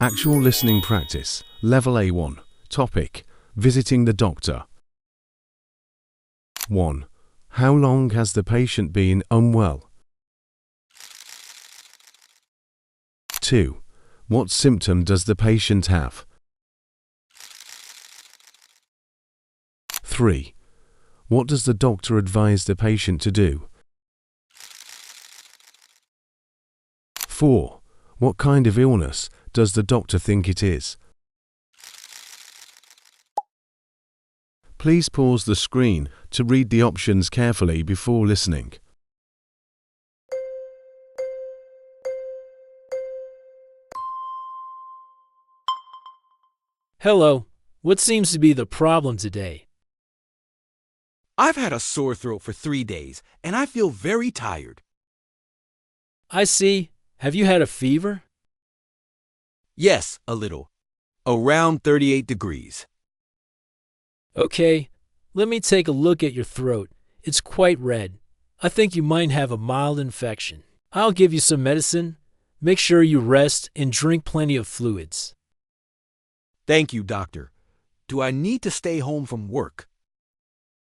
Actual listening practice, Level A1. Topic: Visiting the doctor. 1. How long has the patient been unwell? 2. What symptom does the patient have? 3. What does the doctor advise the patient to do? 4. What kind of illness does the doctor think it is? Please pause the screen to read the options carefully before listening. Hello, what seems to be the problem today? I've had a sore throat for 3 days, and I feel very tired. I see. Have you had a fever? Yes, a little. Around 38 degrees. Okay, let me take a look at your throat. It's quite red. I think you might have a mild infection. I'll give you some medicine. Make sure you rest and drink plenty of fluids. Thank you, doctor. Do I need to stay home from work?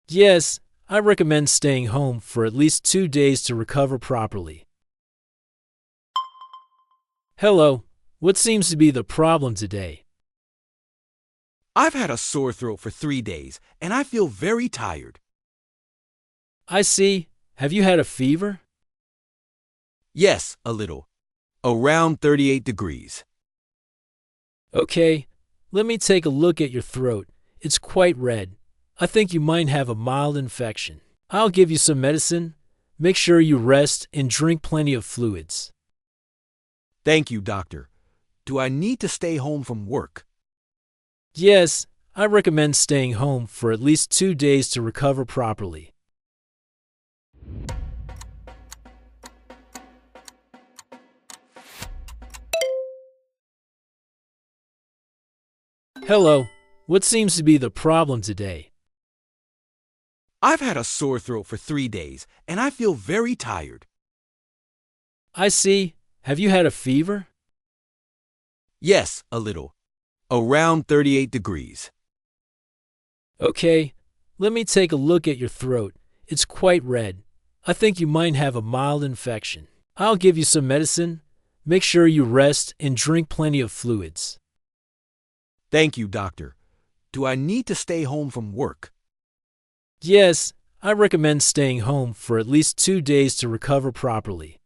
Yes, I recommend staying home for at least 2 days to recover properly. Hello, what seems to be the problem today? I've had a sore throat for 3 days, and I feel very tired. I see. Have you had a fever? Yes, a little. Around 38 degrees. Okay, let me take a look at your throat. It's quite red. I think you might have a mild infection. I'll give you some medicine. Make sure you rest and drink plenty of fluids. Thank you, doctor. Do I need to stay home from work? Yes, I recommend staying home for at least 2 days to recover properly. Hello, what seems to be the problem today? I've had a sore throat for 3 days, and I feel very tired. I see. Have you had a fever? Yes, a little. Around 38 degrees. Okay, let me take a look at your throat. It's quite red. I think you might have a mild infection. I'll give you some medicine. Make sure you rest and drink plenty of fluids. Thank you, doctor. Do I need to stay home from work? Yes, I recommend staying home for at least 2 days to recover properly.